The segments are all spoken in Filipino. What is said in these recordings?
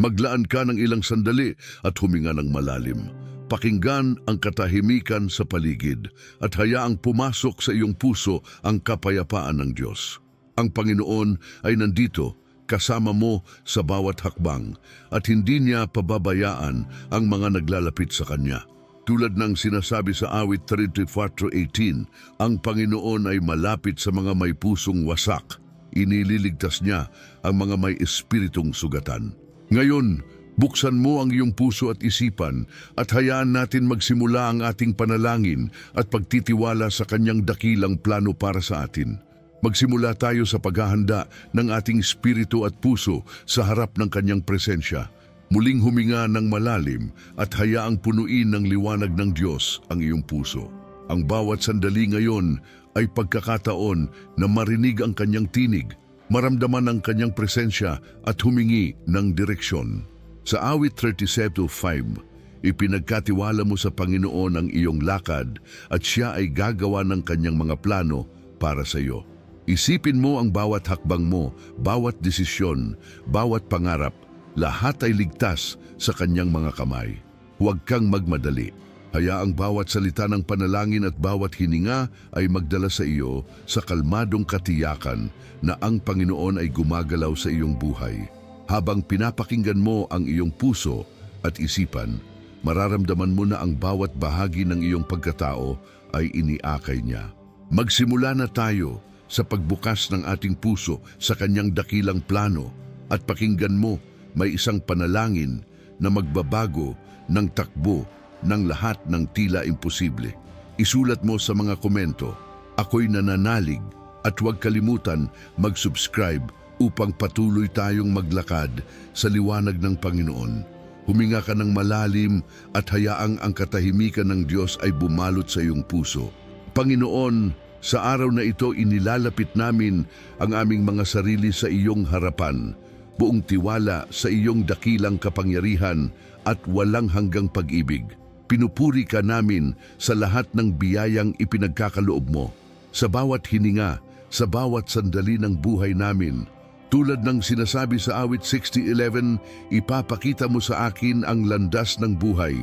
Maglaan ka ng ilang sandali at huminga ng malalim. Pakinggan ang katahimikan sa paligid at hayaang pumasok sa iyong puso ang kapayapaan ng Diyos. Ang Panginoon ay nandito, kasama mo sa bawat hakbang at hindi niya pababayaan ang mga naglalapit sa Kanya. Tulad ng sinasabi sa awit 34:18, ang Panginoon ay malapit sa mga may pusong wasak. Inililigtas niya ang mga may espiritong sugatan. Ngayon, buksan mo ang iyong puso at isipan at hayaan natin magsimula ang ating panalangin at pagtitiwala sa Kanyang dakilang plano para sa atin. Magsimula tayo sa paghahanda ng ating espiritu at puso sa harap ng Kanyang presensya. Muling huminga ng malalim at hayaang punuin ng liwanag ng Diyos ang iyong puso. Ang bawat sandali ngayon ay pagkakataon na marinig ang Kanyang tinig, maramdaman ang Kanyang presensya at humingi ng direksyon. Sa awit 37:5, ipinagkatiwala mo sa Panginoon ang iyong lakad at Siya ay gagawa ng Kanyang mga plano para sa iyo. Isipin mo ang bawat hakbang mo, bawat desisyon, bawat pangarap, lahat ay ligtas sa Kanyang mga kamay. Huwag kang magmadali. Hayaang bawat salita ng panalangin at bawat hininga ay magdala sa iyo sa kalmadong katiyakan na ang Panginoon ay gumagalaw sa iyong buhay. Habang pinapakinggan mo ang iyong puso at isipan, mararamdaman mo na ang bawat bahagi ng iyong pagkatao ay iniakay niya. Magsimula na tayo sa pagbukas ng ating puso sa Kanyang dakilang plano at pakinggan mo may isang panalangin na magbabago ng takbo ng lahat ng tila imposible. Isulat mo sa mga komento, ako'y nananalig, at huwag kalimutan mag-subscribe upang patuloy tayong maglakad sa liwanag ng Panginoon. Huminga ka ng malalim at hayaang ang katahimikan ng Diyos ay bumalot sa iyong puso. Panginoon, sa araw na ito inilalapit namin ang aming mga sarili sa iyong harapan, buong tiwala sa iyong dakilang kapangyarihan at walang hanggang pag-ibig. Pinupuri ka namin sa lahat ng biyayang ipinagkakaloob mo, sa bawat hininga, sa bawat sandali ng buhay namin. Tulad ng sinasabi sa awit 60:11, ipapakita mo sa akin ang landas ng buhay,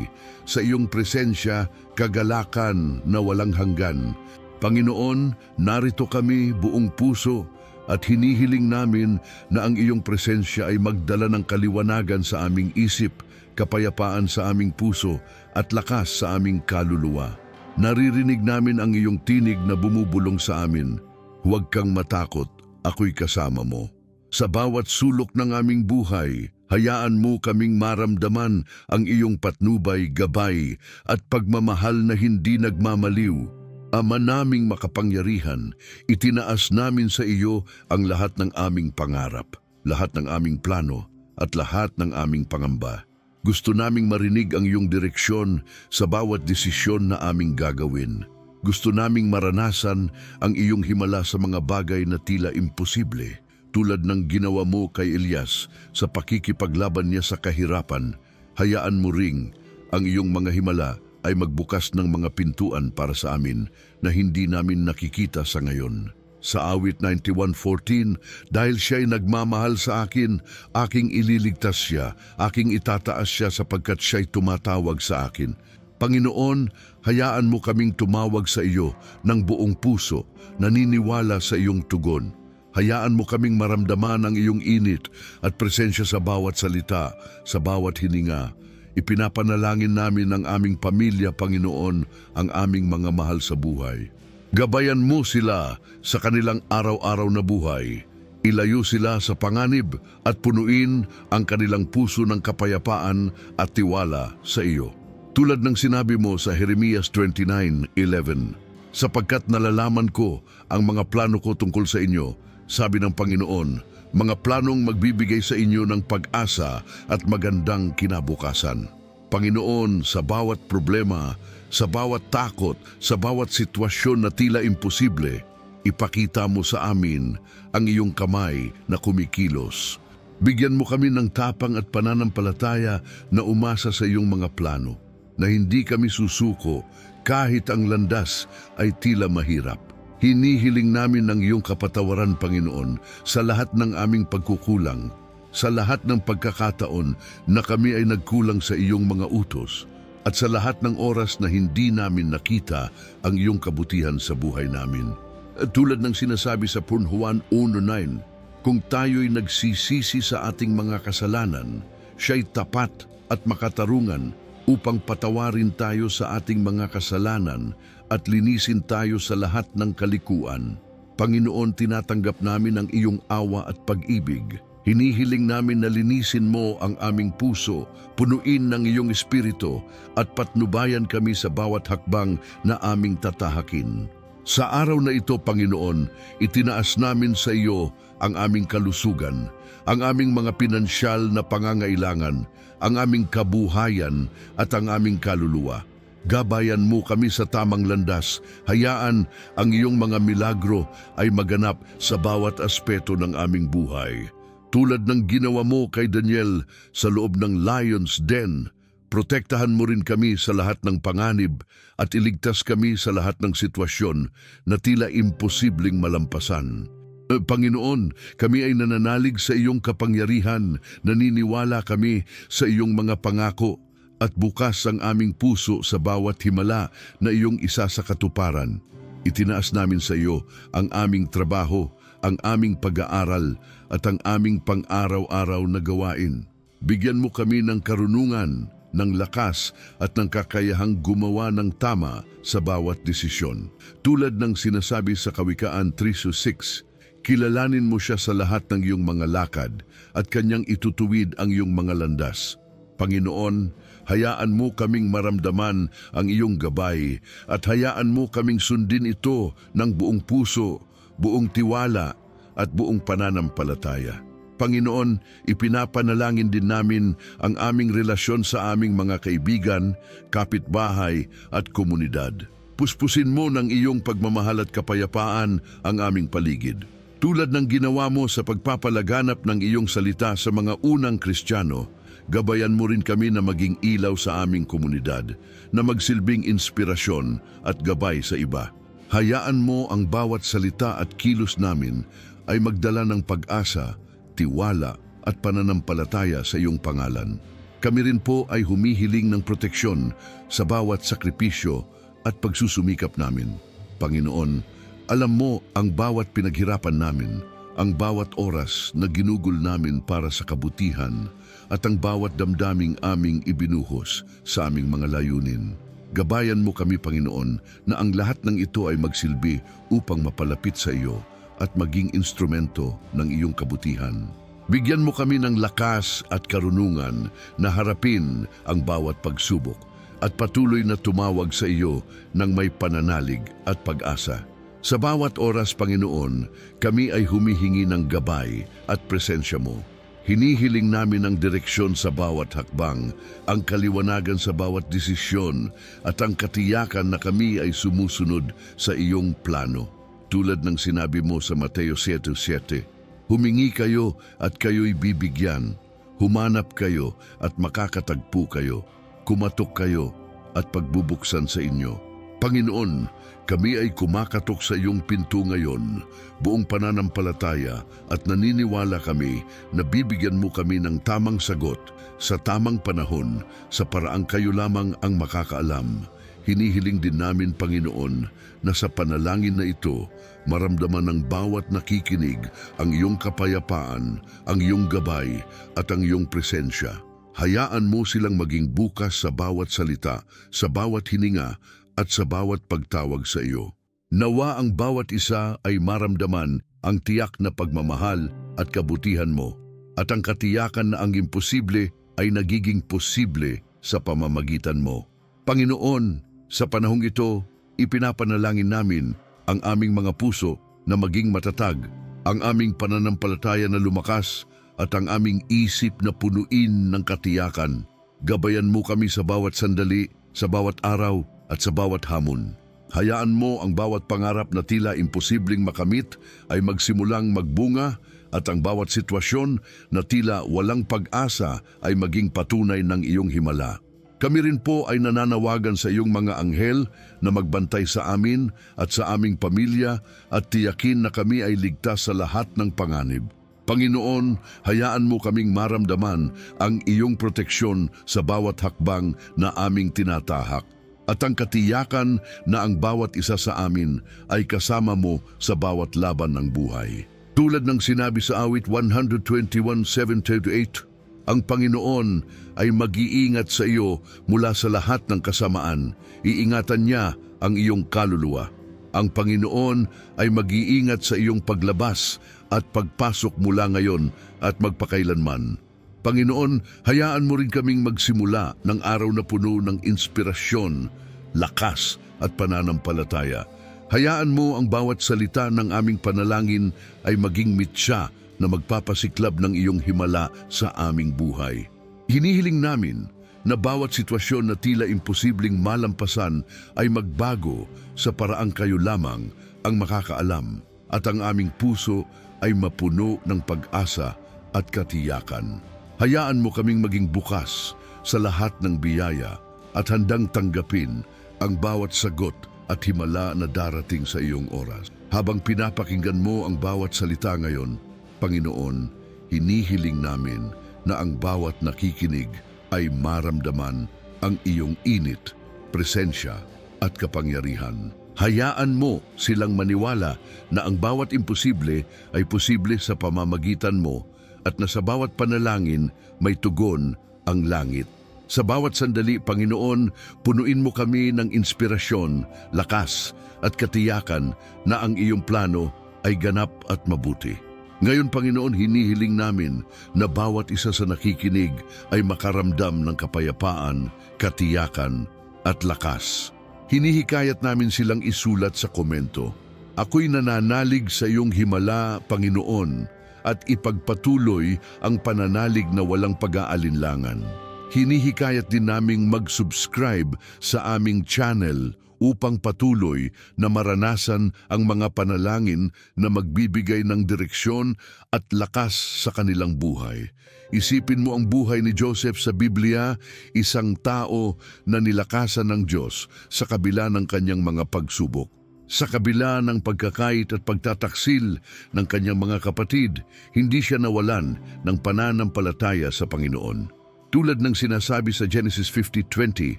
sa iyong presensya, kagalakan na walang hanggan. Panginoon, narito kami buong puso at hinihiling namin na ang iyong presensya ay magdala ng kaliwanagan sa aming isip, kapayapaan sa aming puso at lakas sa aming kaluluwa. Naririnig namin ang iyong tinig na bumubulong sa amin. Huwag kang matakot, ako'y kasama mo. Sa bawat sulok ng aming buhay, hayaan mo kaming maramdaman ang iyong patnubay, gabay at pagmamahal na hindi nagmamaliw. Ama naming makapangyarihan, itinaas namin sa iyo ang lahat ng aming pangarap, lahat ng aming plano at lahat ng aming pangamba. Gusto naming marinig ang iyong direksyon sa bawat desisyon na aming gagawin. Gusto naming maranasan ang iyong himala sa mga bagay na tila imposible, tulad ng ginawa mo kay Elias sa pakikipaglaban niya sa kahirapan. Hayaan mo ring ang iyong mga himala ay magbukas ng mga pintuan para sa amin na hindi namin nakikita sa ngayon. Sa awit 91:14, dahil siya'y nagmamahal sa akin, aking ililigtas siya, aking itataas siya sapagkat siya'y tumatawag sa akin. Panginoon, hayaan mo kaming tumawag sa iyo ng buong puso, naniniwala sa iyong tugon. Hayaan mo kaming maramdaman ang iyong init at presensya sa bawat salita, sa bawat hininga. Ipinapanalangin namin ang aming pamilya, Panginoon, ang aming mga mahal sa buhay. Gabayan mo sila sa kanilang araw-araw na buhay. Ilayo sila sa panganib at punuin ang kanilang puso ng kapayapaan at tiwala sa iyo. Tulad ng sinabi mo sa Jeremias 29:11, sapagkat nalalaman ko ang mga plano ko tungkol sa inyo, sabi ng Panginoon, mga planong magbibigay sa inyo ng pag-asa at magandang kinabukasan. Panginoon, sa bawat problema, sa bawat takot, sa bawat sitwasyon na tila imposible, ipakita mo sa amin ang iyong kamay na kumikilos. Bigyan mo kami ng tapang at pananampalataya na umasa sa iyong mga plano, na hindi kami susuko kahit ang landas ay tila mahirap. Hinihiling namin ang iyong kapatawaran, Panginoon, sa lahat ng aming pagkukulang. sa lahat ng pagkakataon na kami ay nagkulang sa iyong mga utos at sa lahat ng oras na hindi namin nakita ang iyong kabutihan sa buhay namin. At tulad ng sinasabi sa Juan 1:9, kung tayo'y nagsisisi sa ating mga kasalanan, siya'y tapat at makatarungan upang patawarin tayo sa ating mga kasalanan at linisin tayo sa lahat ng kalikuan. Panginoon, tinatanggap namin ang iyong awa at pag-ibig. Hinihiling namin na linisin mo ang aming puso, punuin ng iyong espiritu at patnubayan kami sa bawat hakbang na aming tatahakin. Sa araw na ito, Panginoon, itinaas namin sa iyo ang aming kalusugan, ang aming mga pinansyal na pangangailangan, ang aming kabuhayan at ang aming kaluluwa. Gabayan mo kami sa tamang landas, hayaan ang iyong mga milagro ay maganap sa bawat aspeto ng aming buhay. Tulad ng ginawa mo kay Daniel sa loob ng lion's den, protektahan mo rin kami sa lahat ng panganib at iligtas kami sa lahat ng sitwasyon na tila imposibleng malampasan. Panginoon, kami ay nananalig sa iyong kapangyarihan, naniniwala kami sa iyong mga pangako at bukas ang aming puso sa bawat himala na iyong isa sa katuparan. Itinaas namin sa iyo ang aming trabaho, ang aming pag-aaral at ang aming pang-araw-araw na gawain. Bigyan mo kami ng karunungan, ng lakas at ng kakayahang gumawa ng tama sa bawat desisyon. Tulad ng sinasabi sa Kawikaan 3:6, kilalanin mo siya sa lahat ng iyong mga lakad at kanyang itutuwid ang iyong mga landas. Panginoon, hayaan mo kaming maramdaman ang iyong gabay at hayaan mo kaming sundin ito ng buong puso, buong tiwala at buong pananampalataya. Panginoon, ipinapanalangin din namin ang aming relasyon sa aming mga kaibigan, kapitbahay at komunidad. Puspusin mo ng iyong pagmamahal at kapayapaan ang aming paligid. Tulad ng ginawa mo sa pagpapalaganap ng iyong salita sa mga unang Kristiyano, gabayan mo rin kami na maging ilaw sa aming komunidad, na magsilbing inspirasyon at gabay sa iba. Hayaan mo ang bawat salita at kilos namin ay magdala ng pag-asa, tiwala at pananampalataya sa iyong pangalan. Kami rin po ay humihiling ng proteksyon sa bawat sakripisyo at pagsusumikap namin. Panginoon, alam mo ang bawat pinaghirapan namin, ang bawat oras na ginugol namin para sa kabutihan at ang bawat damdaming aming ibinuhos sa aming mga layunin. Gabayan mo kami, Panginoon, na ang lahat ng ito ay magsilbi upang mapalapit sa iyo at maging instrumento ng iyong kabutihan. Bigyan mo kami ng lakas at karunungan na harapin ang bawat pagsubok at patuloy na tumawag sa iyo ng may pananalig at pag-asa. Sa bawat oras, Panginoon, kami ay humihingi ng gabay at presensya mo. Hinihiling namin ang direksyon sa bawat hakbang, ang kaliwanagan sa bawat desisyon at ang katiyakan na kami ay sumusunod sa iyong plano. Tulad ng sinabi mo sa Mateo 7:7, humingi kayo at kayo'y bibigyan, humanap kayo at makakatagpo kayo, kumatok kayo at pagbubuksan sa inyo. Panginoon, kami ay kumakatok sa iyong pinto ngayon, buong pananampalataya at naniniwala kami na bibigyan mo kami ng tamang sagot sa tamang panahon sa paraang kayo lamang ang makakaalam. Hinihiling din namin, Panginoon, na sa panalangin na ito, maramdaman ng bawat nakikinig ang iyong kapayapaan, ang iyong gabay at ang iyong presensya. Hayaan mo silang maging bukas sa bawat salita, sa bawat hininga at sa bawat pagtawag sa iyo. Nawa ang bawat isa ay maramdaman ang tiyak na pagmamahal at kabutihan mo, at ang katiyakan na ang imposible ay nagiging posible sa pamamagitan mo. Panginoon, sa panahong ito, ipinapanalangin namin ang aming mga puso na maging matatag, ang aming pananampalataya na lumakas, at ang aming isip na punuin ng katiyakan. Gabayan mo kami sa bawat sandali, sa bawat araw, at sa bawat hamon. Hayaan mo ang bawat pangarap na tila imposibleng makamit ay magsimulang magbunga at ang bawat sitwasyon na tila walang pag-asa ay maging patunay ng iyong himala. Kami rin po ay nananawagan sa iyong mga anghel na magbantay sa amin at sa aming pamilya at tiyakin na kami ay ligtas sa lahat ng panganib. Panginoon, hayaan mo kaming maramdaman ang iyong proteksyon sa bawat hakbang na aming tinatahak at ang katiyakan na ang bawat isa sa amin ay kasama mo sa bawat laban ng buhay. Tulad ng sinabi sa awit 121:7-8, ang Panginoon ay mag-iingat sa iyo mula sa lahat ng kasamaan. Iingatan niya ang iyong kaluluwa. Ang Panginoon ay mag-iingat sa iyong paglabas at pagpasok mula ngayon at magpakailanman. Panginoon, hayaan mo rin kaming magsimula ng araw na puno ng inspirasyon, lakas at pananampalataya. Hayaan mo ang bawat salita ng aming panalangin ay maging mitsa na magpapasiklab ng iyong himala sa aming buhay. Hinihiling namin na bawat sitwasyon na tila imposibleng malampasan ay magbago sa paraang kayo lamang ang makakaalam at ang aming puso ay mapuno ng pag-asa at katiyakan. Hayaan mo kaming maging bukas sa lahat ng biyaya at handang tanggapin ang bawat sagot at himala na darating sa iyong oras. Habang pinapakinggan mo ang bawat salita ngayon, Panginoon, hinihiling namin na ang bawat nakikinig ay maramdaman ang iyong init, presensya at kapangyarihan. Hayaan mo silang maniwala na ang bawat imposible ay posible sa pamamagitan mo at na sa bawat panalangin may tugon ang langit. Sa bawat sandali, Panginoon, punuin mo kami ng inspirasyon, lakas at katiyakan na ang iyong plano ay ganap at mabuti. Ngayon, Panginoon, hinihiling namin na bawat isa sa nakikinig ay makaramdam ng kapayapaan, katiyakan at lakas. Hinihikayat namin silang isulat sa komento, "Ako'y nananalig sa iyong himala, Panginoon," at ipagpatuloy ang pananalig na walang pag-aalinlangan. Hinihikayat din naming mag-subscribe sa aming channel upang patuloy na maranasan ang mga panalangin na magbibigay ng direksyon at lakas sa kanilang buhay. Isipin mo ang buhay ni Joseph sa Biblia, isang tao na nilakasan ng Diyos sa kabila ng kanyang mga pagsubok. Sa kabila ng pagkakait at pagtataksil ng kanyang mga kapatid, hindi siya nawalan ng pananampalataya sa Panginoon. Tulad ng sinasabi sa Genesis 50:20,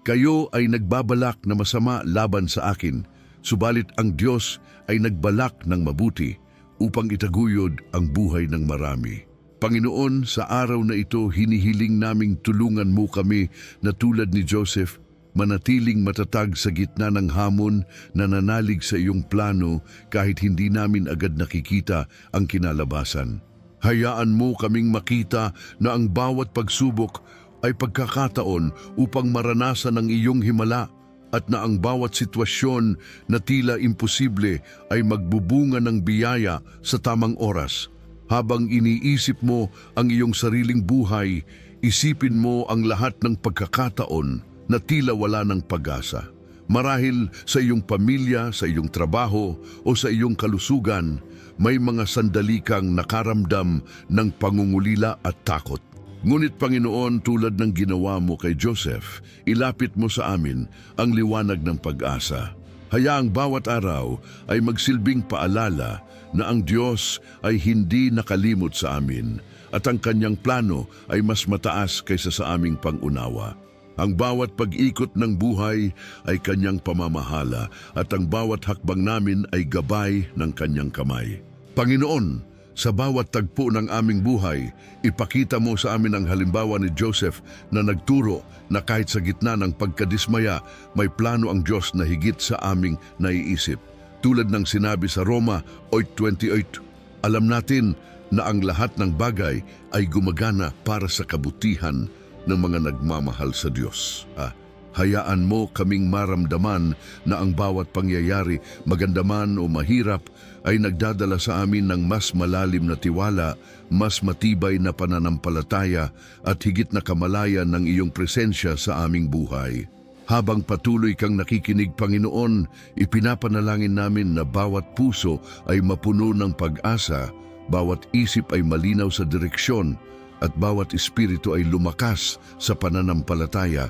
"Kayo ay nagbabalak na masama laban sa akin, subalit ang Diyos ay nagbalak ng mabuti upang itaguyod ang buhay ng marami." Panginoon, sa araw na ito, hinihiling naming tulungan mo kami na tulad ni Joseph, manatiling matatag sa gitna ng hamon, na nanalig sa iyong plano kahit hindi namin agad nakikita ang kinalabasan. Hayaan mo kaming makita na ang bawat pagsubok ay pagkakataon upang maranasan ang iyong himala at na ang bawat sitwasyon na tila imposible ay magbubunga ng biyaya sa tamang oras. Habang iniisip mo ang iyong sariling buhay, isipin mo ang lahat ng pagkakataon na tila wala ng pag-asa. Marahil sa iyong pamilya, sa iyong trabaho o sa iyong kalusugan, may mga sandali kang nakaramdam ng pangungulila at takot. Ngunit Panginoon, tulad ng ginawa mo kay Joseph, ilapit mo sa amin ang liwanag ng pag-asa. Hayaang bawat araw ay magsilbing paalala na ang Diyos ay hindi nakalimot sa amin at ang kanyang plano ay mas mataas kaysa sa aming pangunawa. Ang bawat pag-ikot ng buhay ay kanyang pamamahala at ang bawat hakbang namin ay gabay ng kanyang kamay. Panginoon, sa bawat tagpo ng aming buhay, ipakita mo sa amin ang halimbawa ni Joseph na nagturo na kahit sa gitna ng pagkadismaya, may plano ang Diyos na higit sa aming naiisip. Tulad ng sinabi sa Roma 8:28, alam natin na ang lahat ng bagay ay gumagana para sa kabutihan ng mga nagmamahal sa Diyos. Hayaan mo kaming maramdaman na ang bawat pangyayari, maganda man o mahirap, ay nagdadala sa amin ng mas malalim na tiwala, mas matibay na pananampalataya at higit na kamalayan ng iyong presensya sa aming buhay. Habang patuloy kang nakikinig, Panginoon, ipinapanalangin namin na bawat puso ay mapuno ng pag-asa, bawat isip ay malinaw sa direksyon, at bawat espiritu ay lumakas sa pananampalataya.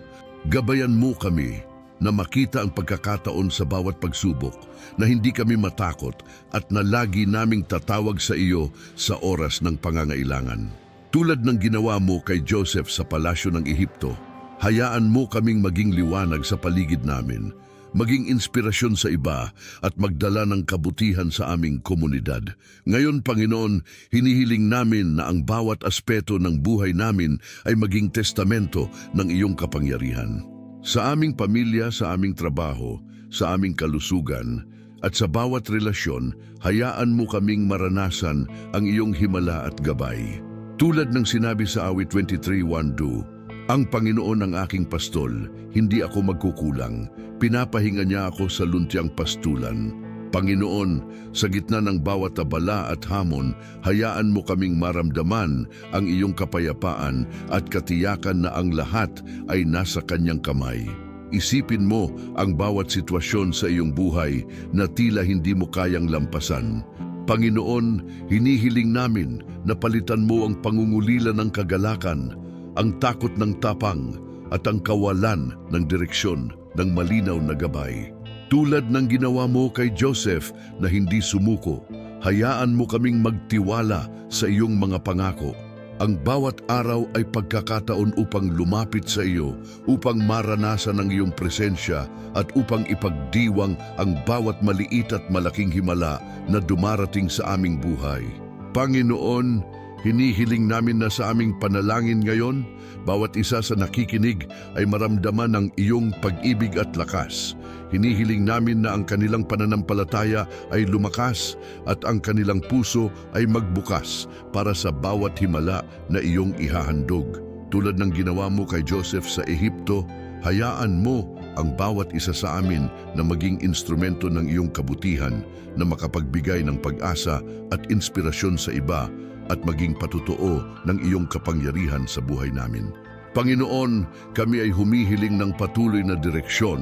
Gabayan mo kami na makita ang pagkakataon sa bawat pagsubok, na hindi kami matakot at na lagi naming tatawag sa iyo sa oras ng pangangailangan. Tulad ng ginawa mo kay Joseph sa palasyo ng Ehipto, hayaan mo kaming maging liwanag sa paligid namin, maging inspirasyon sa iba at magdala ng kabutihan sa aming komunidad. Ngayon, Panginoon, hinihiling namin na ang bawat aspeto ng buhay namin ay maging testamento ng iyong kapangyarihan. Sa aming pamilya, sa aming trabaho, sa aming kalusugan, at sa bawat relasyon, hayaan mo kaming maranasan ang iyong himala at gabay. Tulad ng sinabi sa awit 23:1-2, ang Panginoon ang aking pastol, hindi ako magkukulang. Pinapahinga niya ako sa luntiang pastulan. Panginoon, sa gitna ng bawat abala at hamon, hayaan mo kaming maramdaman ang iyong kapayapaan at katiyakan na ang lahat ay nasa kanyang kamay. Isipin mo ang bawat sitwasyon sa iyong buhay na tila hindi mo kayang lampasan. Panginoon, hinihiling namin na palitan mo ang pangungulila ng kagalakan, ang takot ng tapang, at ang kawalan ng direksyon ng malinaw na gabay. Tulad ng ginawa mo kay Joseph na hindi sumuko, hayaan mo kaming magtiwala sa iyong mga pangako. Ang bawat araw ay pagkakataon upang lumapit sa iyo, upang maranasan ang iyong presensya at upang ipagdiwang ang bawat maliit at malaking himala na dumarating sa aming buhay. Panginoon, hinihiling namin na sa aming panalangin ngayon, bawat isa sa nakikinig ay maramdaman ang iyong pag-ibig at lakas. Hinihiling namin na ang kanilang pananampalataya ay lumakas at ang kanilang puso ay magbukas para sa bawat himala na iyong ihahandog. Tulad ng ginawa mo kay Joseph sa Ehipto, hayaan mo ang bawat isa sa amin na maging instrumento ng iyong kabutihan na makapagbigay ng pag-asa at inspirasyon sa iba at maging patutuo ng iyong kapangyarihan sa buhay namin. Panginoon, kami ay humihiling ng patuloy na direksyon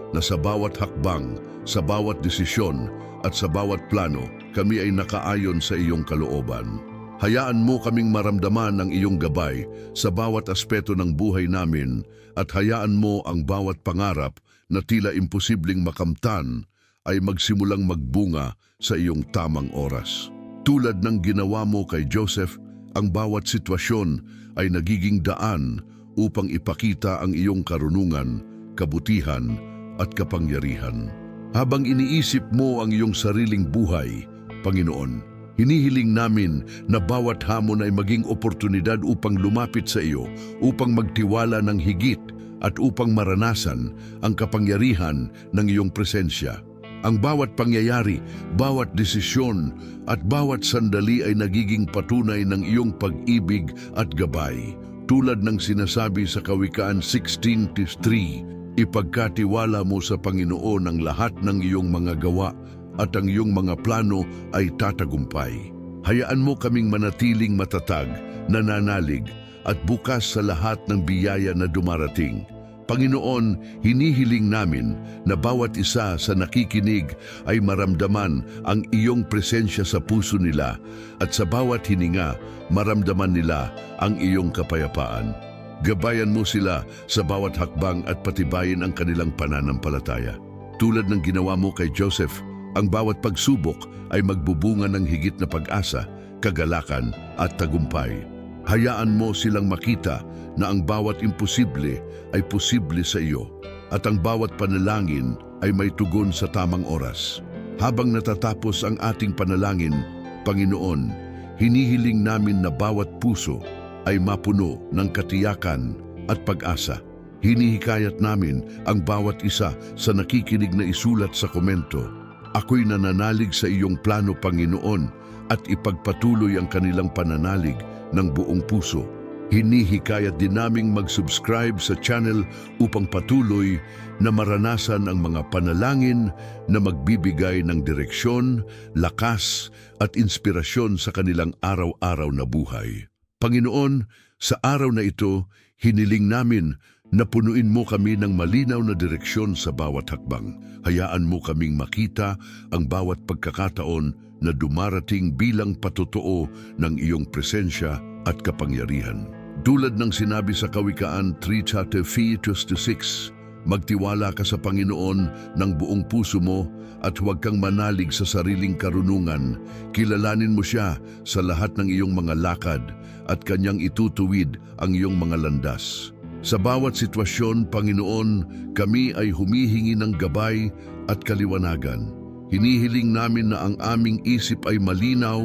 na sa bawat hakbang, sa bawat desisyon at sa bawat plano, kami ay nakaayon sa iyong kalooban. Hayaan mo kaming maramdaman ang iyong gabay sa bawat aspeto ng buhay namin at hayaan mo ang bawat pangarap na tila imposibleng makamtan ay magsimulang magbunga sa iyong tamang oras. Tulad ng ginawa mo kay Joseph, ang bawat sitwasyon ay nagiging daan upang ipakita ang iyong karunungan, kabutihan at kapangyarihan. Habang iniisip mo ang iyong sariling buhay, Panginoon, hinihiling namin na bawat hamon ay maging oportunidad upang lumapit sa iyo, upang magtiwala ng higit at upang maranasan ang kapangyarihan ng iyong presensya. Ang bawat pangyayari, bawat desisyon at bawat sandali ay nagiging patunay ng iyong pag-ibig at gabay. Tulad ng sinasabi sa Kawikaan 16:3, ipagkatiwala mo sa Panginoon ang lahat ng iyong mga gawa at ang iyong mga plano ay tatagumpay. Hayaan mo kaming manatiling matatag, nananalig at bukas sa lahat ng biyaya na dumarating. Panginoon, hinihiling namin na bawat isa sa nakikinig ay maramdaman ang iyong presensya sa puso nila at sa bawat hininga, maramdaman nila ang iyong kapayapaan. Gabayan mo sila sa bawat hakbang at patibayin ang kanilang pananampalataya. Tulad ng ginawa mo kay Joseph, ang bawat pagsubok ay magbubunga ng higit na pag-asa, kagalakan at tagumpay. Hayaan mo silang makita na ang bawat imposible ay posible sa iyo at ang bawat panalangin ay may tugon sa tamang oras. Habang natatapos ang ating panalangin, Panginoon, hinihiling namin na bawat puso ay mapuno ng katiyakan at pag-asa. Hinihikayat namin ang bawat isa sa nakikinig na isulat sa komento, ako'y nananalig sa iyong plano, Panginoon, at ipagpatuloy ang kanilang pananalig ng buong puso. Hinihikayat din naming mag-subscribe sa channel upang patuloy na maranasan ang mga panalangin na magbibigay ng direksyon, lakas at inspirasyon sa kanilang araw-araw na buhay. Panginoon, sa araw na ito, hiniling namin na punuin mo kami ng malinaw na direksyon sa bawat hakbang. Hayaan mo kaming makita ang bawat pagkakataon na dumarating bilang patotoo ng iyong presensya at kapangyarihan. Tulad ng sinabi sa Kawikaan 3:5-6, Magtiwala ka sa Panginoon ng buong puso mo at huwag kang manalig sa sariling karunungan. Kilalanin mo siya sa lahat ng iyong mga lakad at kanyang itutuwid ang iyong mga landas. Sa bawat sitwasyon, Panginoon, kami ay humihingi ng gabay at kaliwanagan. Hinihiling namin na ang aming isip ay malinaw,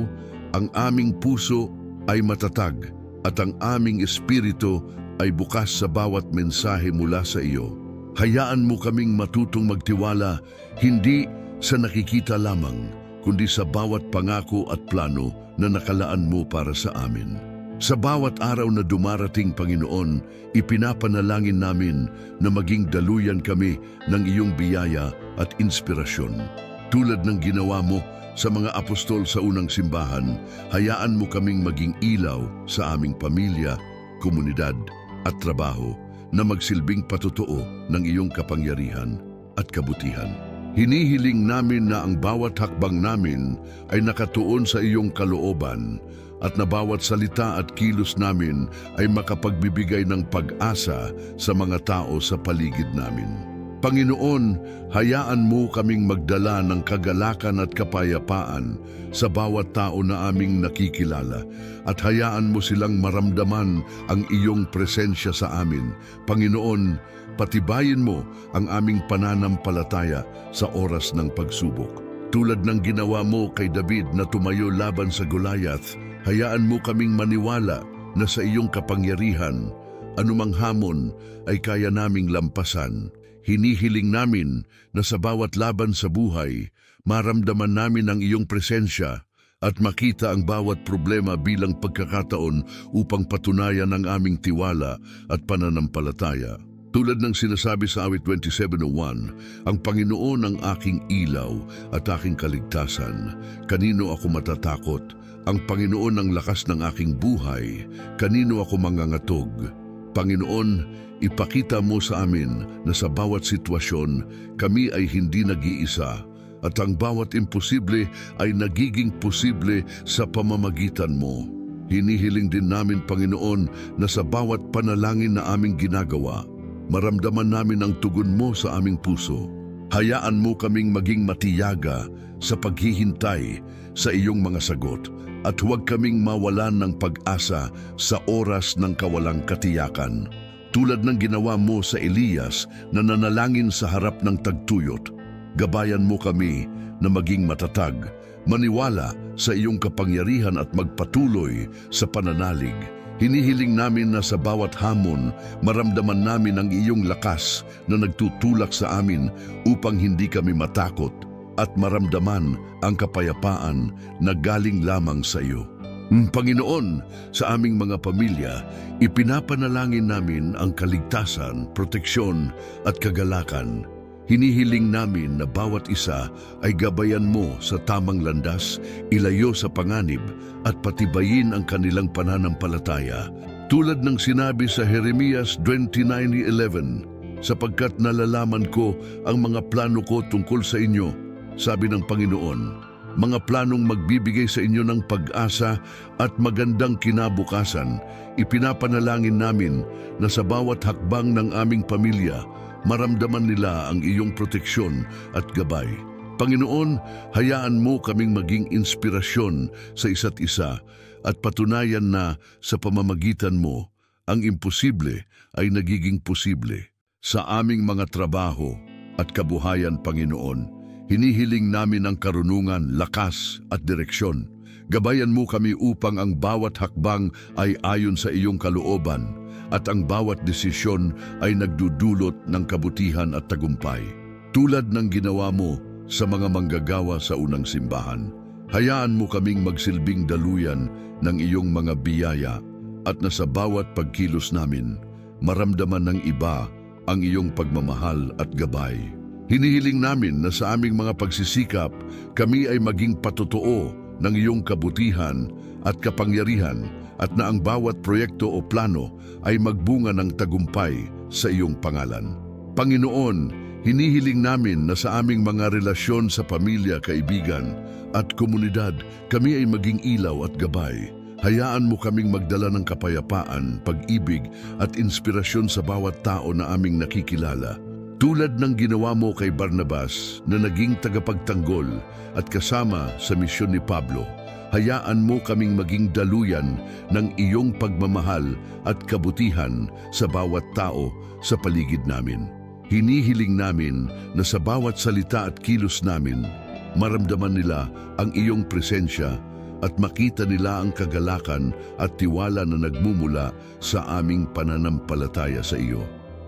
ang aming puso ay matatag, at ang aming espiritu ay bukas sa bawat mensahe mula sa iyo. Hayaan mo kaming matutong magtiwala, hindi sa nakikita lamang, kundi sa bawat pangako at plano na nakalaan mo para sa amin. Sa bawat araw na dumarating, Panginoon, ipinapanalangin namin na maging daluyan kami ng iyong biyaya at inspirasyon. Tulad ng ginawa mo sa mga apostol sa unang simbahan, hayaan mo kaming maging ilaw sa aming pamilya, komunidad at trabaho na magsilbing patotoo ng iyong kapangyarihan at kabutihan. Hinihiling namin na ang bawat hakbang namin ay nakatuon sa iyong kalooban at na bawat salita at kilos namin ay makapagbibigay ng pag-asa sa mga tao sa paligid namin. Panginoon, hayaan mo kaming magdala ng kagalakan at kapayapaan sa bawat tao na aming nakikilala at hayaan mo silang maramdaman ang iyong presensya sa amin. Panginoon, patibayin mo ang aming pananampalataya sa oras ng pagsubok. Tulad ng ginawa mo kay David na tumayo laban sa Goliath, hayaan mo kaming maniwala na sa iyong kapangyarihan, anumang hamon ay kaya naming lampasan. Hinihiling namin na sa bawat laban sa buhay, maramdaman namin ang iyong presensya at makita ang bawat problema bilang pagkakataon upang patunayan ang aming tiwala at pananampalataya. Tulad ng sinasabi sa awit 27:1, ang Panginoon ang aking ilaw at aking kaligtasan. Kanino ako matatakot? Ang Panginoon ang lakas ng aking buhay. Kanino ako mangangatog? Panginoon, ipakita mo sa amin na sa bawat sitwasyon, kami ay hindi nag-iisa at ang bawat imposible ay nagiging posible sa pamamagitan mo. Hinihiling din namin, Panginoon, na sa bawat panalangin na aming ginagawa, maramdaman namin ang tugon mo sa aming puso. Hayaan mo kaming maging matiyaga sa paghihintay sa iyong mga sagot at huwag kaming mawalan ng pag-asa sa oras ng kawalang katiyakan. Tulad ng ginawa mo sa Elias na nanalangin sa harap ng tagtuyot, gabayan mo kami na maging matatag, maniwala sa iyong kapangyarihan at magpatuloy sa pananalig. Hinihiling namin na sa bawat hamon, maramdaman namin ang iyong lakas na nagtutulak sa amin upang hindi kami matakot at maramdaman ang kapayapaan na galing lamang sa iyo. Panginoon, sa aming mga pamilya, ipinapanalangin namin ang kaligtasan, proteksyon at kagalakan. Hinihiling namin na bawat isa ay gabayan mo sa tamang landas, ilayo sa panganib at patibayin ang kanilang pananampalataya. Tulad ng sinabi sa Jeremias 29:11, sapagkat nalalaman ko ang mga plano ko tungkol sa inyo, sabi ng Panginoon, mga planong magbibigay sa inyo ng pag-asa at magandang kinabukasan. Ipinapanalangin namin na sa bawat hakbang ng aming pamilya, maramdaman nila ang iyong proteksyon at gabay. Panginoon, hayaan mo kaming maging inspirasyon sa isa't isa at patunayan na sa pamamagitan mo, ang imposible ay nagiging posible. Sa aming mga trabaho at kabuhayan, Panginoon, hinihiling namin ang karunungan, lakas at direksyon. Gabayan mo kami upang ang bawat hakbang ay ayon sa iyong kalooban at ang bawat desisyon ay nagdudulot ng kabutihan at tagumpay. Tulad ng ginawa mo sa mga manggagawa sa unang simbahan, hayaan mo kaming magsilbing daluyan ng iyong mga biyaya at na sa bawat pagkilos namin, maramdaman ng iba ang iyong pagmamahal at gabay. Hinihiling namin na sa aming mga pagsisikap, kami ay maging patotoo ng iyong kabutihan at kapangyarihan at na ang bawat proyekto o plano ay magbunga ng tagumpay sa iyong pangalan. Panginoon, hinihiling namin na sa aming mga relasyon sa pamilya, kaibigan at komunidad, kami ay maging ilaw at gabay. Hayaan mo kaming magdala ng kapayapaan, pag-ibig at inspirasyon sa bawat tao na aming nakikilala. Tulad ng ginawa mo kay Barnabas na naging tagapagtanggol at kasama sa misyon ni Pablo, hayaan mo kaming maging daluyan ng iyong pagmamahal at kabutihan sa bawat tao sa paligid namin. Hinihiling namin na sa bawat salita at kilos namin, maramdaman nila ang iyong presensya at makita nila ang kagalakan at tiwala na nagmumula sa aming pananampalataya sa iyo.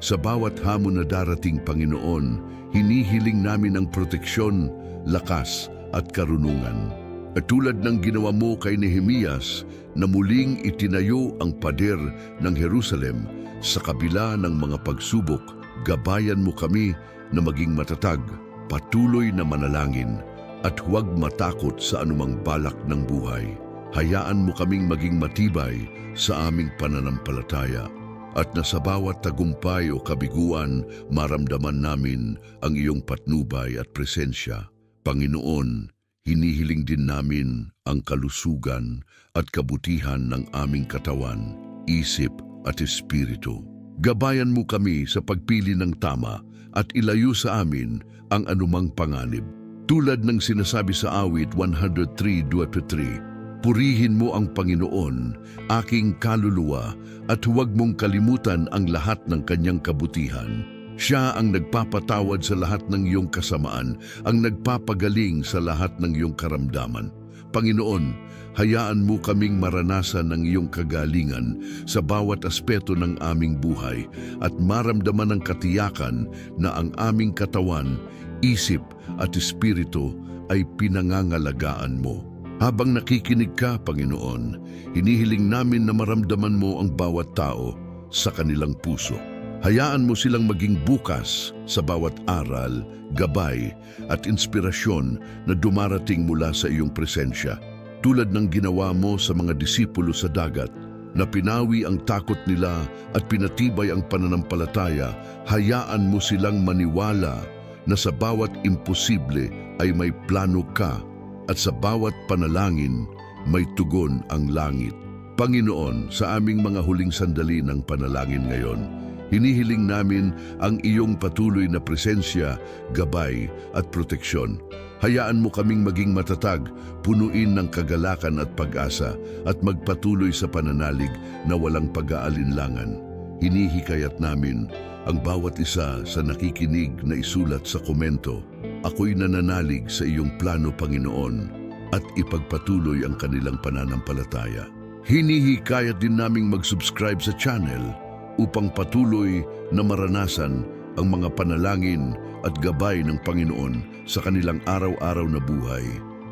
Sa bawat hamon na darating, Panginoon, hinihiling namin ang proteksyon, lakas at karunungan. At tulad ng ginawa mo kay Nehemias na muling itinayo ang pader ng Jerusalem sa kabila ng mga pagsubok, gabayan mo kami na maging matatag, patuloy na manalangin, at huwag matakot sa anumang balak ng buhay. Hayaan mo kaming maging matibay sa aming pananampalataya, at na sa bawat tagumpay o kabiguan, maramdaman namin ang iyong patnubay at presensya. Panginoon, hinihiling din namin ang kalusugan at kabutihan ng aming katawan, isip at espiritu. Gabayan mo kami sa pagpili ng tama at ilayo sa amin ang anumang panganib. Tulad ng sinasabi sa awit 103:23, purihin mo ang Panginoon, aking kaluluwa, at huwag mong kalimutan ang lahat ng kanyang kabutihan. Siya ang nagpapatawad sa lahat ng iyong kasamaan, ang nagpapagaling sa lahat ng iyong karamdaman. Panginoon, hayaan mo kaming maranasan ng iyong kagalingan sa bawat aspeto ng aming buhay at maramdaman ang katiyakan na ang aming katawan, isip at espiritu ay pinangangalagaan mo. Habang nakikinig ka, Panginoon, hinihiling namin na maramdaman mo ang bawat tao sa kanilang puso. Hayaan mo silang maging bukas sa bawat aral, gabay at inspirasyon na dumarating mula sa iyong presensya. Tulad ng ginawa mo sa mga disipulo sa dagat, na pinawi ang takot nila at pinatibay ang pananampalataya, hayaan mo silang maniwala na sa bawat imposible ay may plano ka, at sa bawat panalangin, may tugon ang langit. Panginoon, sa aming mga huling sandali ng panalangin ngayon, hinihiling namin ang iyong patuloy na presensya, gabay at proteksyon. Hayaan mo kaming maging matatag, punuin ng kagalakan at pag-asa, at magpatuloy sa pananalig na walang pag-aalinlangan. Hinihikayat namin ang bawat isa sa nakikinig na isulat sa komento, ako'y nananalig sa iyong plano, Panginoon, at ipagpatuloy ang kanilang pananampalataya. Hinihikayat din naming mag-subscribe sa channel upang patuloy na maranasan ang mga panalangin at gabay ng Panginoon sa kanilang araw-araw na buhay,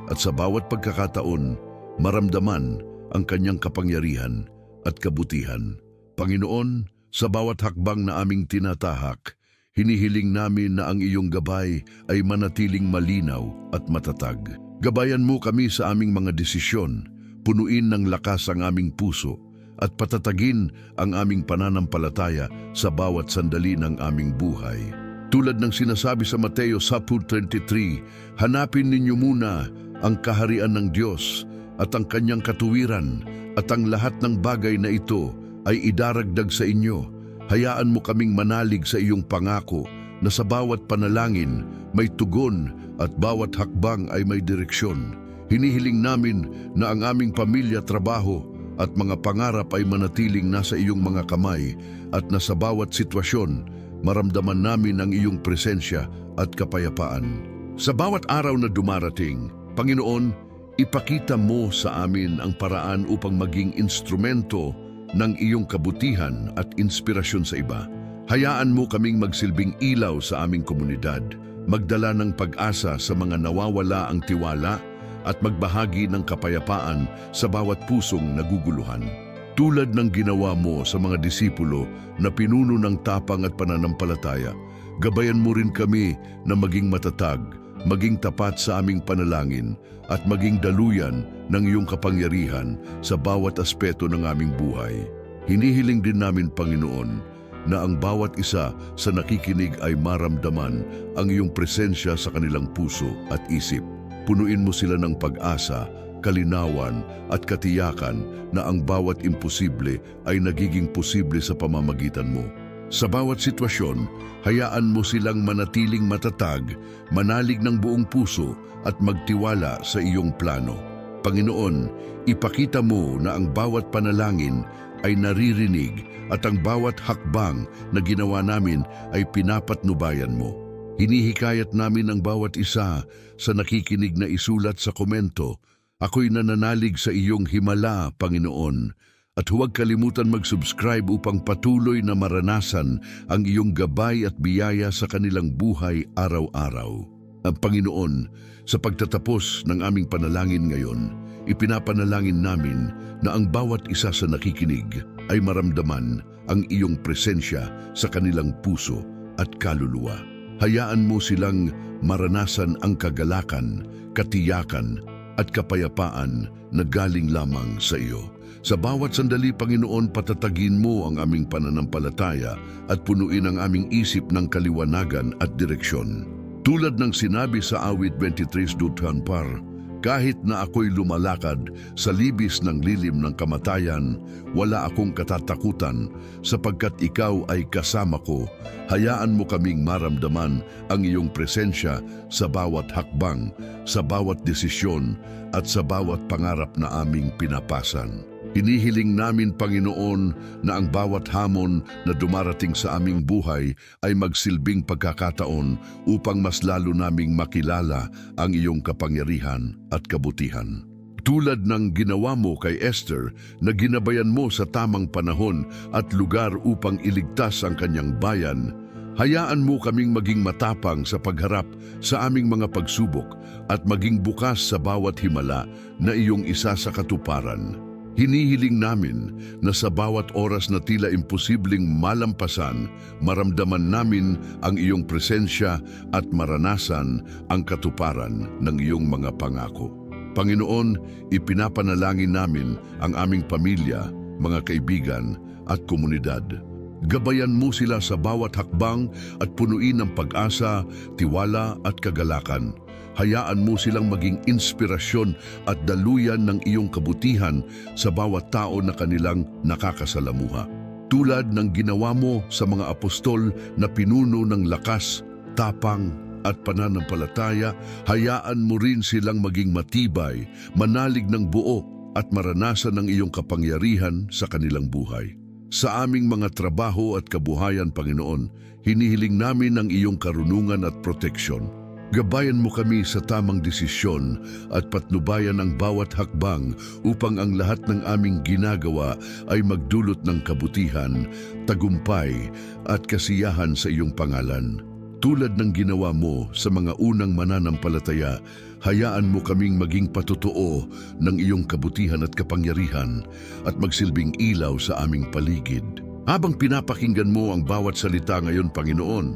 at sa bawat pagkakataon, maramdaman ang kanyang kapangyarihan at kabutihan. Panginoon, sa bawat hakbang na aming tinatahak, hinihiling namin na ang iyong gabay ay manatiling malinaw at matatag. Gabayan mo kami sa aming mga desisyon, punuin ng lakas ang aming puso, at patatagin ang aming pananampalataya sa bawat sandali ng aming buhay. Tulad ng sinasabi sa Mateo 10:33, hanapin ninyo muna ang kaharian ng Diyos at ang kanyang katuwiran, at ang lahat ng bagay na ito ay idaragdag sa inyo. Hayaan mo kaming manalig sa iyong pangako na sa bawat panalangin may tugon at bawat hakbang ay may direksyon. Hinihiling namin na ang aming pamilya, trabaho at mga pangarap ay manatiling nasa iyong mga kamay, at na sa bawat sitwasyon maramdaman namin ang iyong presensya at kapayapaan. Sa bawat araw na dumarating, Panginoon, ipakita mo sa amin ang paraan upang maging instrumento ng iyong kabutihan at inspirasyon sa iba. Hayaan mo kaming magsilbing ilaw sa aming komunidad, magdala ng pag-asa sa mga nawawala ang tiwala, at magbahagi ng kapayapaan sa bawat pusong naguguluhan. Tulad ng ginawa mo sa mga disipulo na pinuno ng tapang at pananampalataya, gabayan mo rin kami na maging matatag, maging tapat sa aming panalangin, at maging daluyan ng iyong kapangyarihan sa bawat aspeto ng aming buhay. Hinihiling din namin, Panginoon, na ang bawat isa sa nakikinig ay maramdaman ang iyong presensya sa kanilang puso at isip. Punuin mo sila ng pag-asa, kalinawan at katiyakan na ang bawat imposible ay nagiging posible sa pamamagitan mo. Sa bawat sitwasyon, hayaan mo silang manatiling matatag, manalig ng buong puso at magtiwala sa iyong plano. Panginoon, ipakita mo na ang bawat panalangin ay naririnig at ang bawat hakbang na ginawa namin ay pinapatnubayan mo. Hinihikayat namin ang bawat isa sa nakikinig na isulat sa komento, "Ako'y nananalig sa iyong himala, Panginoon." At huwag kalimutan mag-subscribe upang patuloy na maranasan ang iyong gabay at biyaya sa kanilang buhay araw-araw. Ang Panginoon, sa pagtatapos ng aming panalangin ngayon, ipinapanalangin namin na ang bawat isa sa nakikinig ay maramdaman ang iyong presensya sa kanilang puso at kaluluwa. Hayaan mo silang maranasan ang kagalakan, katiyakan at kapayapaan na galing lamang sa iyo. Sa bawat sandali, Panginoon, patatagin mo ang aming pananampalataya at punuin ang aming isip ng kaliwanagan at direksyon. Tulad ng sinabi sa awit 23:4, "Kahit na ako'y lumalakad sa libis ng lilim ng kamatayan, wala akong katatakutan sapagkat ikaw ay kasama ko. Hayaan mo kaming maramdaman ang iyong presensya sa bawat hakbang, sa bawat desisyon at sa bawat pangarap na aming pinapasan." Hinihiling namin, Panginoon, na ang bawat hamon na dumarating sa aming buhay ay magsilbing pagkakataon upang mas lalo naming makilala ang iyong kapangyarihan at kabutihan. Tulad ng ginawa mo kay Esther na ginabayan mo sa tamang panahon at lugar upang iligtas ang kanyang bayan, hayaan mo kaming maging matapang sa pagharap sa aming mga pagsubok at maging bukas sa bawat himala na iyong isa sa katuparan. Hinihiling namin na sa bawat oras na tila imposibleng malampasan, maramdaman namin ang iyong presensya at maranasan ang katuparan ng iyong mga pangako. Panginoon, ipinapanalangin namin ang aming pamilya, mga kaibigan at komunidad. Gabayan mo sila sa bawat hakbang at punuin ng pag-asa, tiwala at kagalakan. Hayaan mo silang maging inspirasyon at daluyan ng iyong kabutihan sa bawat tao na kanilang nakakasalamuha. Tulad ng ginawa mo sa mga apostol na pinuno ng lakas, tapang at pananampalataya, hayaan mo rin silang maging matibay, manalig ng buo at maranasan ng iyong kapangyarihan sa kanilang buhay. Sa aming mga trabaho at kabuhayan, Panginoon, hinihiling namin ang iyong karunungan at proteksyon. Gabayan mo kami sa tamang desisyon at patnubayan ang bawat hakbang upang ang lahat ng aming ginagawa ay magdulot ng kabutihan, tagumpay at kasiyahan sa iyong pangalan. Tulad ng ginawa mo sa mga unang mananampalataya, hayaan mo kaming maging patotoo ng iyong kabutihan at kapangyarihan at magsilbing ilaw sa aming paligid. Habang pinapakinggan mo ang bawat salita ngayon, Panginoon,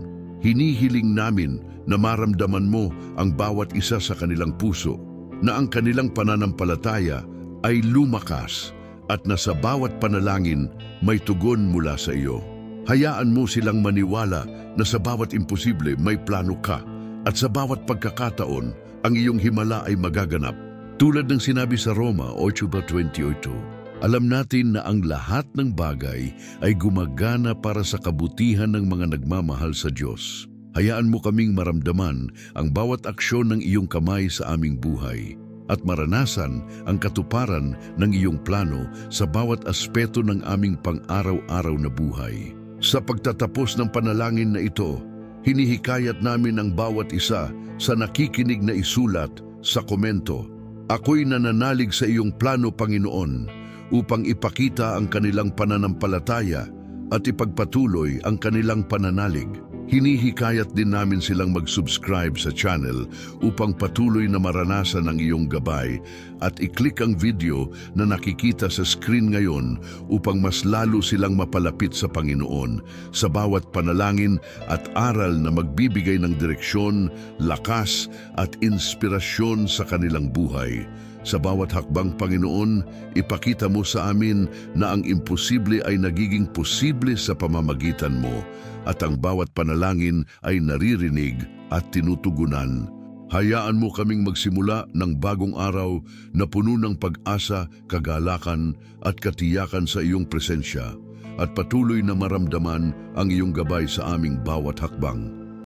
hinihiling namin na maramdaman mo ang bawat isa sa kanilang puso, na ang kanilang pananampalataya ay lumakas at na sa bawat panalangin may tugon mula sa iyo. Hayaan mo silang maniwala na sa bawat imposible may plano ka at sa bawat pagkakataon ang iyong himala ay magaganap. Tulad ng sinabi sa Roma 8:28, alam natin na ang lahat ng bagay ay gumagana para sa kabutihan ng mga nagmamahal sa Diyos. Hayaan mo kaming maramdaman ang bawat aksyon ng iyong kamay sa aming buhay at maranasan ang katuparan ng iyong plano sa bawat aspeto ng aming pang-araw-araw na buhay. Sa pagtatapos ng panalangin na ito, hinihikayat namin ang bawat isa sa nakikinig na isulat sa komento, "Ako'y nananalig sa iyong plano, Panginoon," upang ipakita ang kanilang pananampalataya at ipagpatuloy ang kanilang pananalig. Hinihikayat din namin silang mag-subscribe sa channel upang patuloy na maranasan ang iyong gabay at i-click ang video na nakikita sa screen ngayon upang mas lalo silang mapalapit sa Panginoon sa bawat panalangin at aral na magbibigay ng direksyon, lakas at inspirasyon sa kanilang buhay. Sa bawat hakbang, Panginoon, ipakita mo sa amin na ang imposible ay nagiging posible sa pamamagitan mo at ang bawat panalangin ay naririnig at tinutugunan. Hayaan mo kaming magsimula ng bagong araw na puno ng pag-asa, kagalakan at katiyakan sa iyong presensya. at patuloy na maramdaman ang iyong gabay sa aming bawat hakbang.